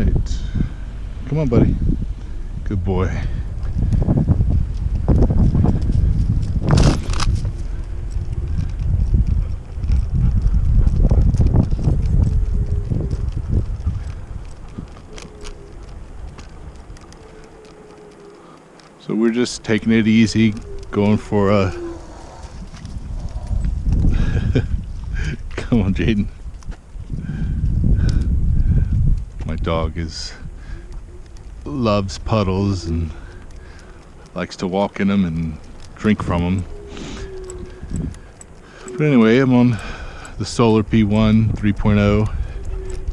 right. Come on, buddy. Good boy. So we're just taking it easy, going for a... Come on, Jaden. My dog loves puddles and likes to walk in them and drink from them. But anyway, I'm on the Solar P1 3.0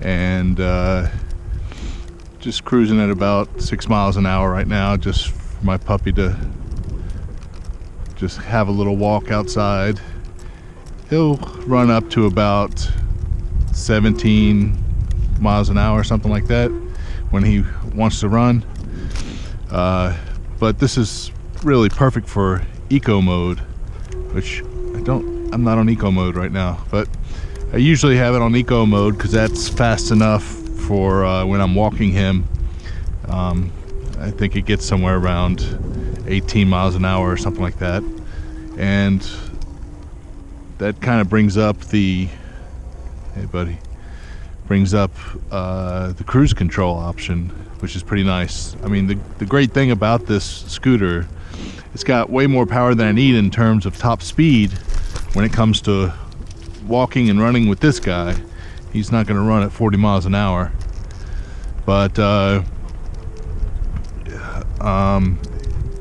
and just cruising at about 6 miles an hour right now, just for my puppy to just have a little walk outside. He'll run up to about 17 miles an hour, something like that, when he wants to run. But this is really perfect for eco mode, which I'm not on eco mode right now, but I usually have it on eco mode because that's fast enough for when I'm walking him. I think it gets somewhere around 18 miles an hour or something like that. And that kind of brings up the, hey buddy, brings up the cruise control option, which is pretty nice. I mean, the great thing about this scooter, it's got way more power than I need in terms of top speed when it comes to walking and running with this guy. He's not going to run at 40 miles an hour. But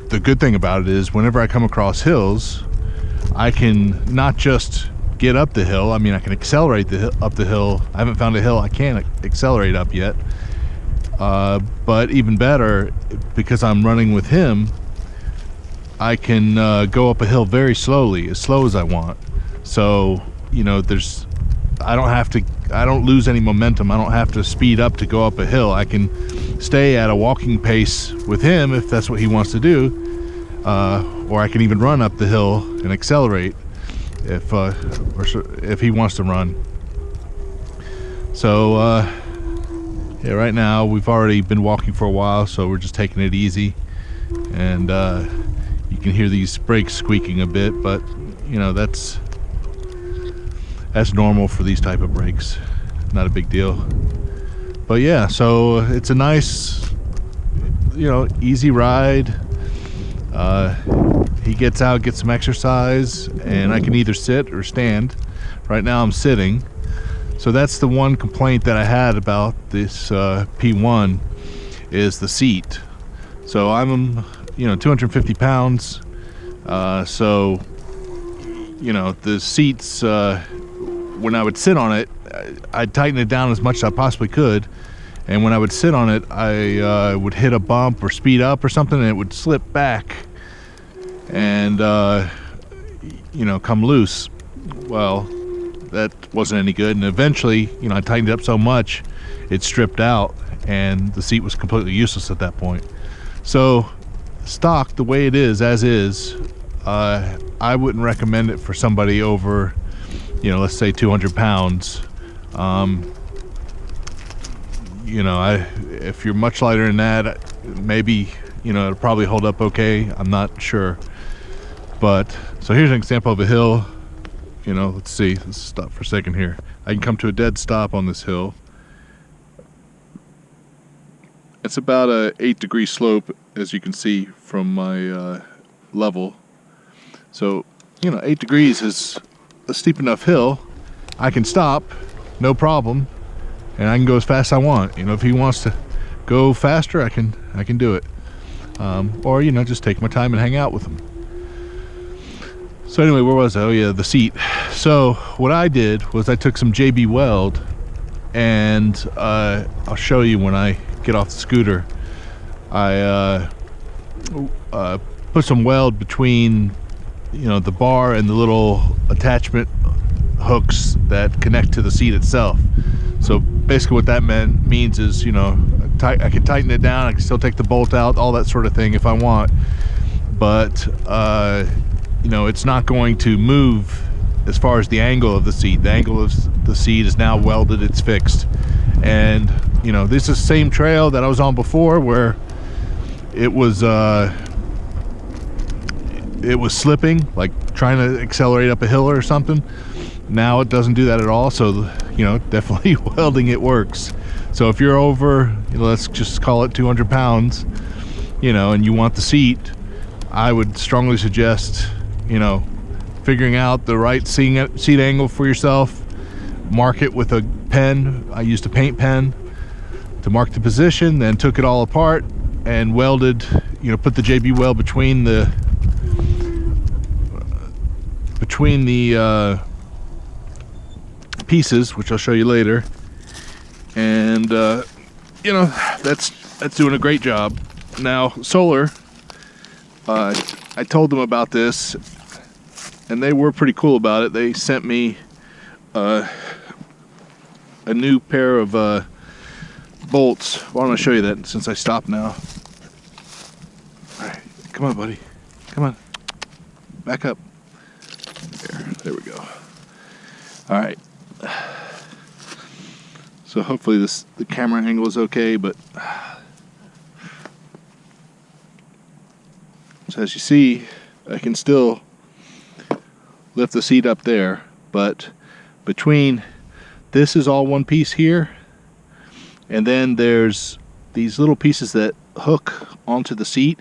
the good thing about it is whenever I come across hills, I can not just get up the hill, I mean I can accelerate up the hill. I haven't found a hill I can't accelerate up yet. But even better, because I'm running with him, I can go up a hill very slowly, as slow as I want. So, you know, I don't lose any momentum. I don't have to speed up to go up a hill. I can stay at a walking pace with him if that's what he wants to do. Or I can even run up the hill and accelerate if he wants to run. So yeah, right now we've already been walking for a while, so we're just taking it easy, and you can hear these brakes squeaking a bit, but you know, that's normal for these type of brakes, not a big deal. But yeah, so it's a nice, you know, easy ride. He gets out, gets some exercise, and I can either sit or stand. Right now I'm sitting. So that's the one complaint that I had about this P1 is the seat. So I'm, you know, 250 pounds. So, you know, the seats, when I would sit on it, I'd tighten it down as much as I possibly could. And when I would sit on it, I would hit a bump or speed up or something, and it would slip back and you know, come loose. Well, that wasn't any good, and eventually, you know, I tightened it up so much it stripped out and the seat was completely useless at that point. So stock, the way it is, as is, I wouldn't recommend it for somebody over, you know, let's say 200 pounds. You know, if you're much lighter than that, maybe, you know, it'll probably hold up okay. I'm not sure. But so here's an example of a hill. You know, let's see, let's stop for a second here. I can come to a dead stop on this hill. It's about a 8-degree slope, as you can see from my level. So, you know, 8 degrees is a steep enough hill. I can stop, no problem, and I can go as fast as I want. You know, if he wants to go faster, I can do it. Or, you know, just take my time and hang out with him. So anyway, where was I? Oh yeah, the seat. So what I did was I took some JB Weld, and I'll show you when I get off the scooter. I put some weld between, you know, the bar and the little attachment hooks that connect to the seat itself. So basically what that means is, you know, I can tighten it down, I can still take the bolt out, all that sort of thing if I want, but you know, it's not going to move as far as the angle of the seat. The angle of the seat is now welded, it's fixed, And you know, this is the same trail that I was on before, where it was slipping, like trying to accelerate up a hill or something. Now it doesn't do that at all, so you know, definitely welding it works. So if you're over, you know, let's just call it 200 pounds, you know, and you want the seat, I would strongly suggest, you know, figuring out the right seat angle for yourself. Mark it with a pen. I used a paint pen to mark the position, then took it all apart and welded, you know, put the JB weld between the pieces, which I'll show you later. And you know, that's doing a great job. Now Solar, I told them about this and they were pretty cool about it. They sent me a new pair of bolts. Well, I'm gonna show you that since I stopped now. All right, come on, buddy, come on, back up. There we go. All right. So hopefully the camera angle is okay, but so as you see, I can still lift the seat up there, but between this is all one piece here, and then there's these little pieces that hook onto the seat,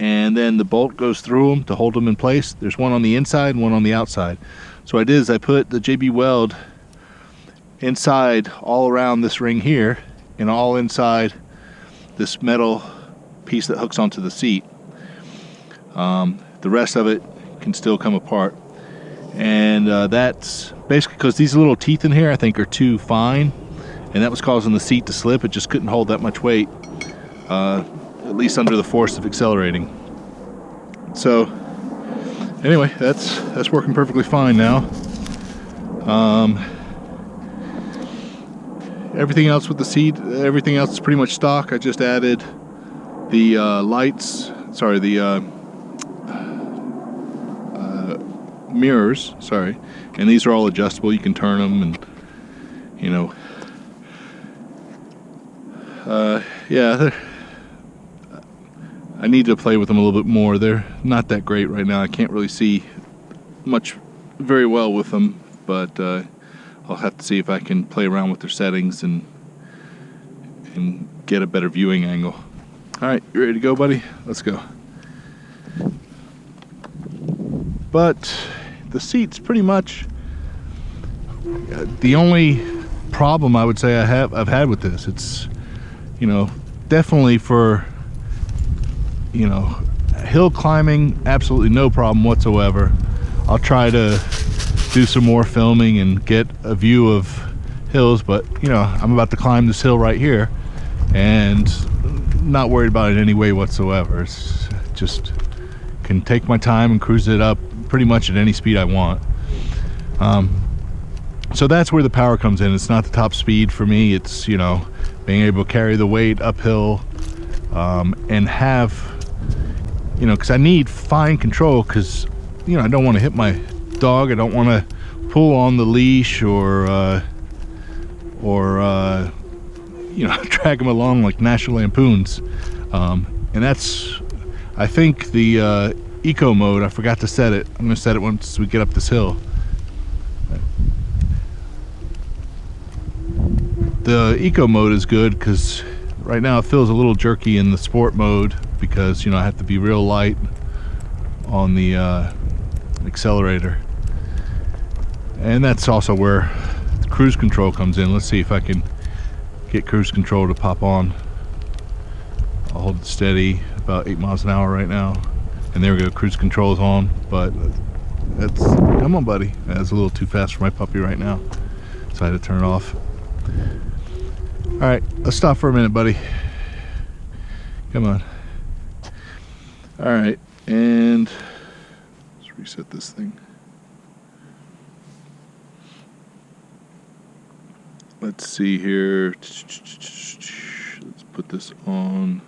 and then the bolt goes through them to hold them in place. There's one on the inside and one on the outside. So what I did is I put the JB weld inside all around this ring here, and all inside this metal piece that hooks onto the seat. The rest of it can still come apart, and that's basically because these little teeth in here I think are too fine, and that was causing the seat to slip. It just couldn't hold that much weight, at least under the force of accelerating. So anyway, that's working perfectly fine now. Everything else with the seat, everything else is pretty much stock. I just added the mirrors, sorry, and these are all adjustable. You can turn them, and you know, yeah, I need to play with them a little bit more. They're not that great right now. I can't really see much very well with them, but I'll have to see if I can play around with their settings and get a better viewing angle. All right, you ready to go, buddy? Let's go. But the seat's pretty much the only problem I would say I've had with this. It's, you know, definitely for, you know, hill climbing, absolutely no problem whatsoever. I'll try to do some more filming and get a view of hills, but you know, I'm about to climb this hill right here and not worried about it in any way whatsoever. It's just can take my time and cruise it up pretty much at any speed I want. So that's where the power comes in. It's not the top speed for me. It's, you know, being able to carry the weight uphill and have, you know, because I need fine control, because, you know, I don't want to hit my dog. I don't want to pull on the leash or you know, drag him along like National Lampoons. And that's, I think, the eco mode. I forgot to set it. I'm going to set it once we get up this hill. The eco mode is good because right now it feels a little jerky in the sport mode, because, you know, I have to be real light on the accelerator. And that's also where the cruise control comes in. Let's see if I can get cruise control to pop on. I'll hold it steady, about 8 miles an hour right now. And there we go, cruise control is on, but that's, come on buddy. That's a little too fast for my puppy right now, so I had to turn it off. All right, let's stop for a minute, buddy. Come on. All right, and let's reset this thing. Let's see here. Let's put this on.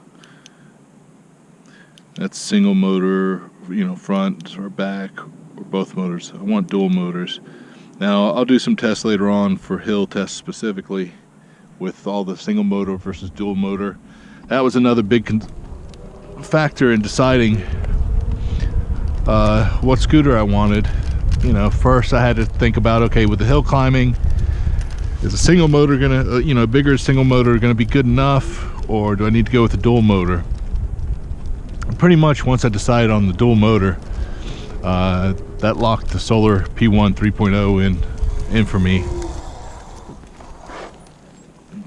That's single motor, you know, front or back, or both motors. I want dual motors. Now, I'll do some tests later on for hill tests specifically, with all the single motor versus dual motor. That was another big factor in deciding what scooter I wanted. You know, first I had to think about, okay, with the hill climbing, is a single motor gonna, a bigger single motor gonna be good enough, or do I need to go with the dual motor? And pretty much once I decided on the dual motor, that locked the Solar P1 3.0 in for me.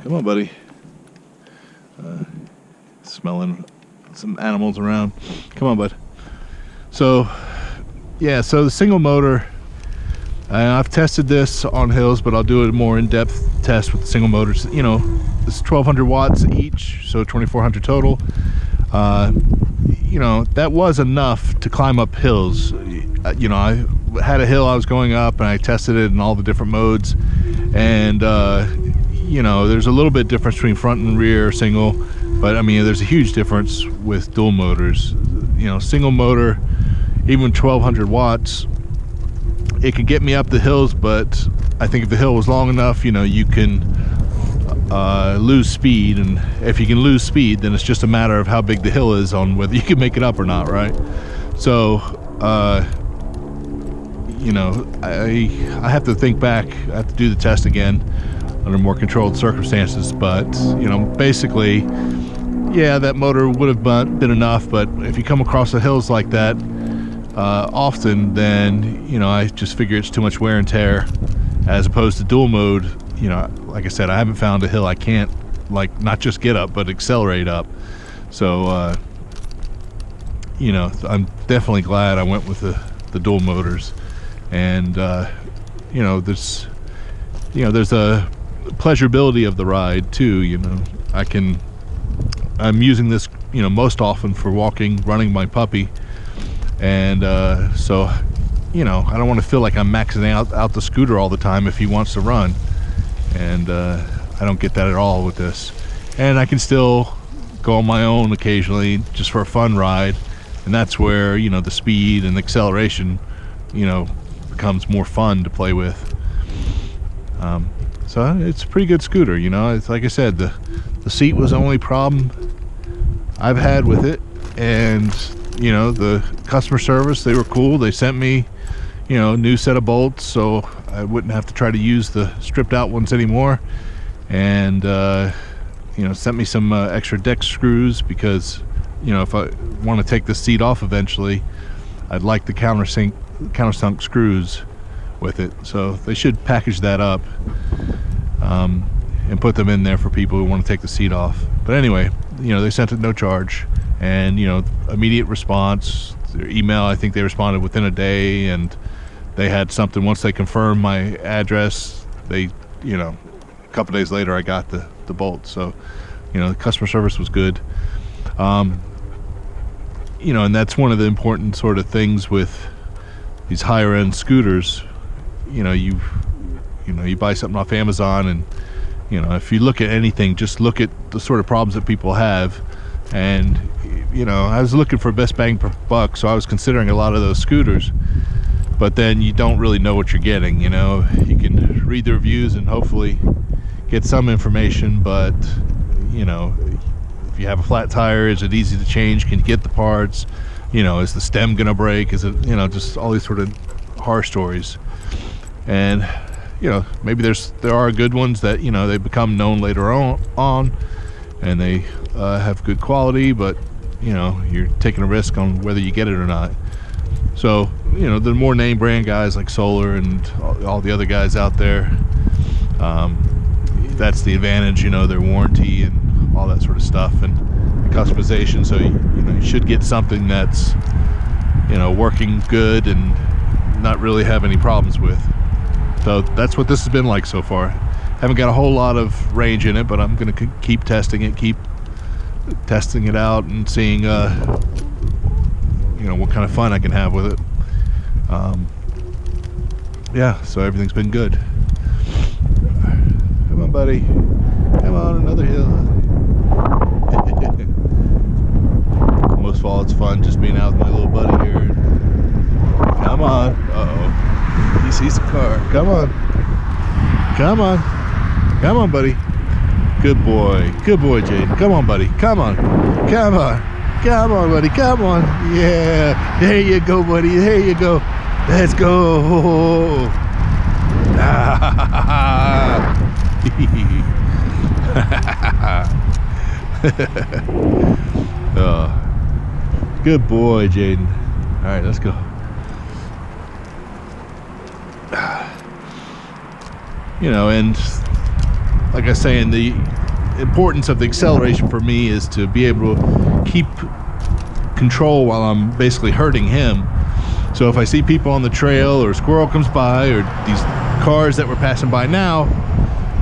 Come on, buddy. Smelling some animals around. Come on, bud. So, yeah, so the single motor, I've tested this on hills, but I'll do a more in-depth test with the single motors. You know, it's 1,200 watts each, so 2,400 total. You know, that was enough to climb up hills. You know, I had a hill I was going up, and I tested it in all the different modes, and you know, there's a little bit difference between front and rear single, but I mean, there's a huge difference with dual motors. You know, single motor, even 1,200 watts, it can get me up the hills, but I think if the hill was long enough, you know, you can lose speed, and if you can lose speed, then it's just a matter of how big the hill is on whether you can make it up or not, right? So you know, I have to think back. I have to do the test again under more controlled circumstances, but you know, basically, yeah, that motor would have been enough, but if you come across the hills like that often, then, you know, I just figure it's too much wear and tear, as opposed to dual mode. You know, like I said, I haven't found a hill I can't, like, not just get up, but accelerate up. So, you know, I'm definitely glad I went with the dual motors. And, you know, there's a pleasurability of the ride too. You know, I'm using this, you know, most often for walking, running my puppy. And so, you know, I don't want to feel like I'm maxing out the scooter all the time if he wants to run. And I don't get that at all with this. And I can still go on my own occasionally just for a fun ride. And that's where, you know, the speed and the acceleration, you know, becomes more fun to play with. So it's a pretty good scooter, you know. It's like I said, the seat was the only problem I've had with it. And, you know, the customer service, they were cool. They sent me, you know, a new set of bolts, so I wouldn't have to try to use the stripped out ones anymore. And you know, sent me some extra deck screws, because, you know, if I want to take the seat off eventually, I'd like the countersunk screws with it. So they should package that up and put them in there for people who want to take the seat off. But anyway, you know, they sent it no charge, and, you know, immediate response. Their email, I think they responded within a day, and they had something once they confirmed my address. They, you know, a couple days later I got the bolt. So, you know, the customer service was good. You know, and that's one of the important sort of things with these higher end scooters. You know, you buy something off Amazon, and, you know, if you look at anything, just look at the sort of problems that people have. And, you know, I was looking for best bang per buck, so I was considering a lot of those scooters, but then you don't really know what you're getting. You know, you can read the reviews and hopefully get some information, but, you know, if you have a flat tire, is it easy to change? Can you get the parts? You know, is the stem gonna break? Is it, you know, just all these sort of horror stories. And, you know, maybe there are good ones that, you know, they become known later on and they have good quality, but, you know, you're taking a risk on whether you get it or not. So, you know, the more name brand guys like Solar and all the other guys out there, that's the advantage, you know, their warranty and all that sort of stuff, and customization. So, you know, you should get something that's, you know, working good and not really have any problems with. So that's what this has been like so far. Haven't got a whole lot of range in it, but I'm going to keep testing it out and seeing, you know, what kind of fun I can have with it. Yeah, so everything's been good. Come on, buddy. Come on, another hill. Most of all, it's fun just being out with my little buddy here. Come on. Uh-oh. He sees the car. Come on. Come on. Come on, buddy. Good boy, Jaden. Come on, buddy. Come on, come on, come on, buddy. Come on. Yeah, there you go, buddy. There you go. Let's go. Oh, good boy, Jaden. All right, let's go. You know, and like I was saying, the importance of the acceleration for me is to be able to keep control while I'm basically hurting him. So if I see people on the trail, or a squirrel comes by, or these cars that we're passing by now,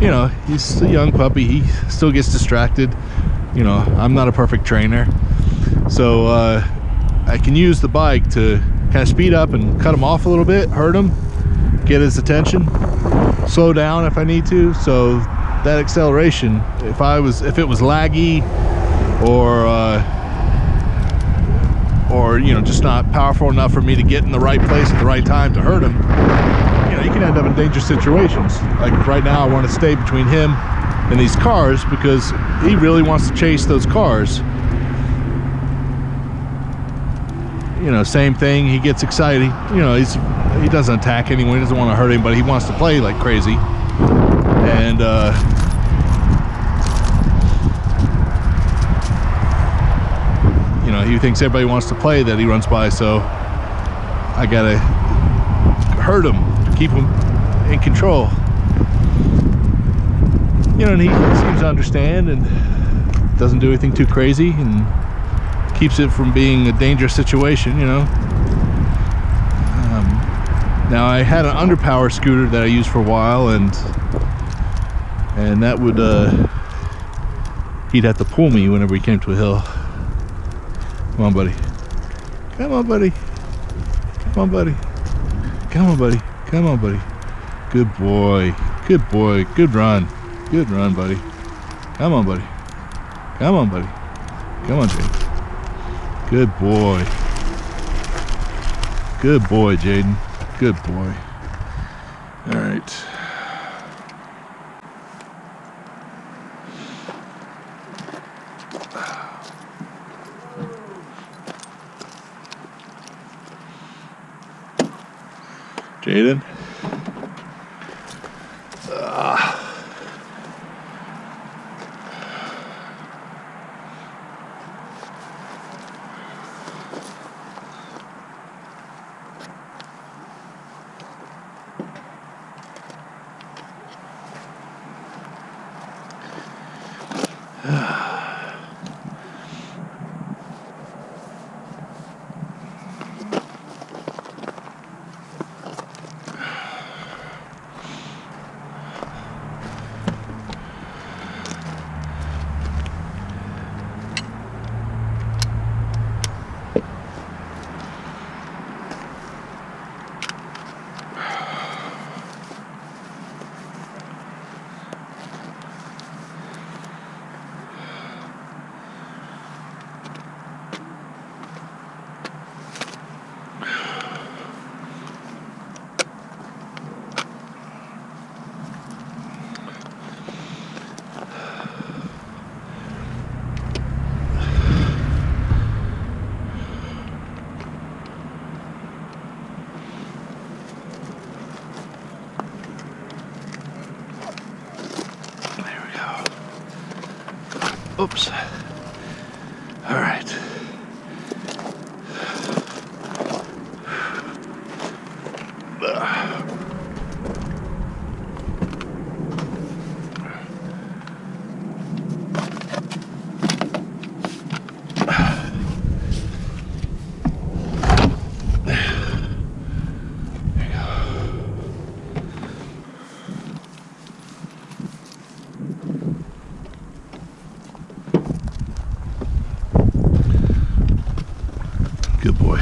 you know, he's a young puppy, he still gets distracted. You know, I'm not a perfect trainer, so I can use the bike to kind of speed up and cut him off a little bit, hurt him, get his attention, slow down if I need to. So that acceleration, if it was laggy or you know, just not powerful enough for me to get in the right place at the right time to hurt him, you know, you can end up in dangerous situations. Like right now, I want to stay between him and these cars because he really wants to chase those cars. You know, same thing, he gets excited. You know, he doesn't attack anyone, he doesn't want to hurt anybody, he wants to play like crazy. And you know, he thinks everybody wants to play that he runs by, so I gotta hurt him, keep him in control. You know, and he seems to understand and doesn't do anything too crazy and keeps it from being a dangerous situation, you know. Now I had an underpower scooter that I used for a while, and that would he'd have to pull me whenever he came to a hill. Come on, buddy. Come on, buddy. Come on, buddy. Come on, buddy. Come on, buddy. Good boy. Good boy. Good run. Good run, buddy. Come on, buddy. Come on, buddy. Come on, Jaden. Good boy. Good boy, Jaden. Good boy. All right. Jaden. Oops. All right. Good boy.